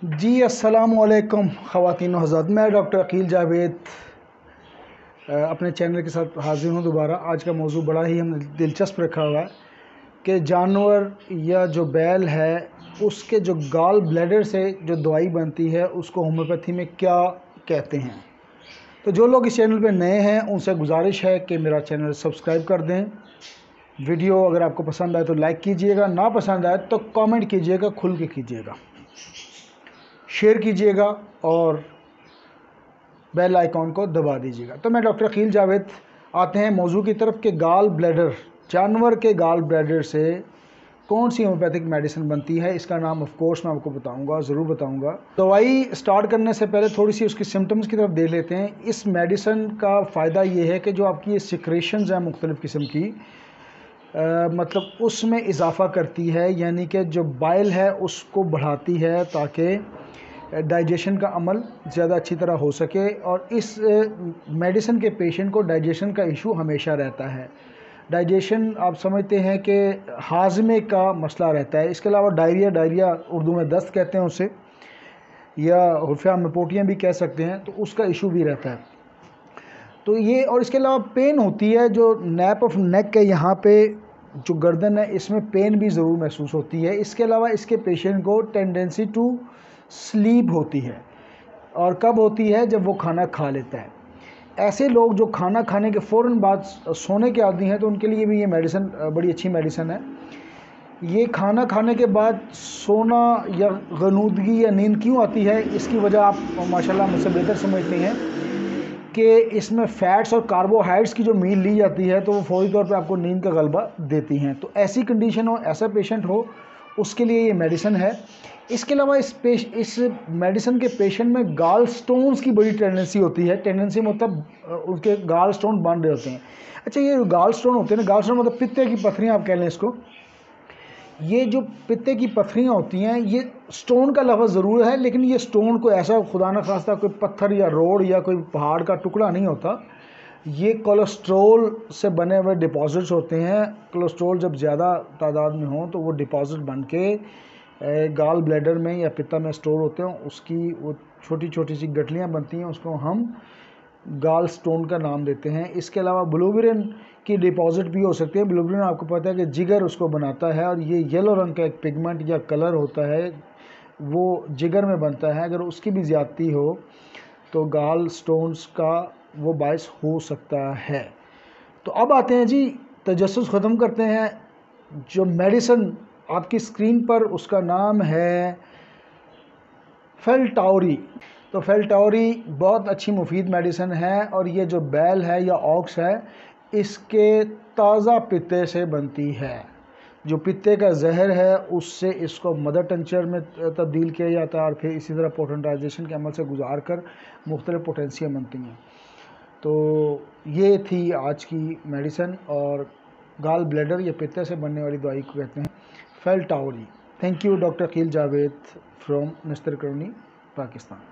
جی السلام علیکم خواتین و حضرات، میں ڈاکٹر عقیل جاوید اپنے چینل کے ساتھ حاضر ہوں دوبارہ۔ آج کا موضوع بڑا ہی ہم نے دلچسپ رکھا ہوا ہے کہ جانور یا جو بیل ہے اس کے جو گال بلیڈر سے جو دوائی بنتی ہے اس کو ہومیوپیتھی میں کیا کہتے ہیں۔ تو جو لوگ اس چینل پہ نئے ہیں ان سے گزارش ہے کہ میرا چینل سبسکرائب کر دیں۔ ویڈیو اگر آپ کو پسند آئے تو لائک کیجئے گا، نہ پسند آئے تو کامنٹ کیجئے گا، کھل کے کیجئے گا، شیئر کیجئے گا اور بیل آئیکن کو دبا دیجئے گا۔ تو میں ڈاکٹر عقیل جاوید آتے ہیں موضوع کی طرف کہ گال بلیڈر، جانور کے گال بلیڈر سے کون سی ہومیوپیتھک میڈیسن بنتی ہے۔ اس کا نام آف کورس میں آپ کو بتاؤں گا، ضرور بتاؤں گا۔ دوائی سٹارٹ کرنے سے پہلے تھوڑی سی اس کی سمٹمز کی طرف دیکھ لیتے ہیں۔ اس میڈیسن کا فائدہ یہ ہے کہ جو آپ کی یہ سیکریشنز ہیں مختلف قسم کی، مطلب اس میں اضافہ کرتی ہے، یعنی کہ جو بائل ہے اس کو بڑھاتی ہے تاکہ ڈائجیشن کا عمل زیادہ اچھی طرح ہو سکے۔ اور اس میڈیسن کے پیشنٹ کو ڈائجیشن کا ایشو ہمیشہ رہتا ہے۔ ڈائجیشن آپ سمجھتے ہیں کہ ہاضمے کا مسئلہ رہتا ہے۔ اس کے علاوہ ڈائریا اردو میں دست کہتے ہیں اسے، یا حرف میں پوٹیاں بھی کہہ سکتے ہیں، تو اس کا ایشو بھی رہتا ہے۔ تو یہ، اور اس کے علاوہ پین ہوتی ہے، جو نیپ آف نیک ہے یہاں پہ جو گردن ہے اس میں پین بھی ضرور محسوس ہوتی ہے۔ اس کے علاوہ اس کے پیشنٹ کو ٹینڈنسی ٹو سلیپ ہوتی ہے، اور کب ہوتی ہے؟ جب وہ کھانا کھا لیتا ہے۔ ایسے لوگ جو کھانا کھانے کے فوراً بعد سونے کے عادی ہیں تو ان کے لیے بھی یہ میڈیسن بڑی اچھی میڈیسن ہے۔ یہ کھانا کھانے کے بعد سونا یا غنودگی یا نیند کیوں آتی ہے، اس کی وجہ آپ ماشاءاللہ مجھ سے بہتر سمجھتے ہیں کہ اس میں فیٹس اور کاربوہائیڈرٹس کی جو میل لی جاتی ہے تو وہ فوری طور پہ آپ کو نیند کا غلبہ دیتی ہیں۔ تو ایسی کنڈیشن ہو، ایسا پیشنٹ ہو، اس کے لیے یہ میڈیسن ہے۔ اس کے علاوہ اس میڈیسن کے پیشنٹ میں گال سٹونز کی بڑی ٹینڈنسی ہوتی ہے۔ ٹینڈنسی مطلب ان کے گال سٹون بن رہے ہوتے ہیں۔ اچھا، یہ گال سٹون ہوتے ہیں نا، گال سٹون مطلب پتے کی پتھریاں آپ کہہ لیں اس کو۔ یہ جو پتے کی پتھریاں ہوتی ہیں، یہ سٹون کا لفظ ضرور ہے، لیکن یہ سٹون کوئی ایسا خدا نہ خواستہ کوئی پتھر یا روڑ یا کوئی پہاڑ کا ٹکڑا نہیں ہوتا۔ یہ کولیسٹرول سے بنے ہوئے ڈپازٹس ہوتے ہیں۔ کولیسٹرول جب زیادہ تعداد میں ہوں تو وہ ڈپازٹ بن کے گال بلیڈر میں یا پتا میں سٹور ہوتے ہیں، اس کی وہ چھوٹی چھوٹی سی گٹھلیاں بنتی ہیں، اس کو ہم گال سٹون کا نام دیتے ہیں۔ اس کے علاوہ بلوبرین کی ڈپازٹ بھی ہو سکتی ہے۔ بلوبرین آپ کو پتہ ہے کہ جگر اس کو بناتا ہے، اور یہ یلو رنگ کا ایک پگمنٹ یا کلر ہوتا ہے، وہ جگر میں بنتا ہے۔ اگر اس کی بھی زیادتی ہو تو گال سٹونز کا وہ باعث ہو سکتا ہے۔ تو اب آتے ہیں جی، تجسس ختم کرتے ہیں۔ جو میڈیسن آپ کی اسکرین پر، اس کا نام ہے فیلٹاوری۔ تو فیلٹاوری بہت اچھی مفید میڈیسن ہے، اور یہ جو بیل ہے یا آکس ہے، اس کے تازہ پتے سے بنتی ہے۔ جو پتے کا زہر ہے اس سے اس کو مدر ٹنچر میں تبدیل کیا جاتا ہے، اور پھر اسی طرح پوٹنٹائزیشن کے عمل سے گزار کر مختلف پوٹینسیاں بنتی ہیں۔ تو یہ تھی آج کی میڈیسن، اور گال بلیڈر یا پتے سے بننے والی دوائی کو کہتے ہیں فیلٹاوری۔ Thank you, doctor Aqeel Javed from نستر کرونی، پاکستان۔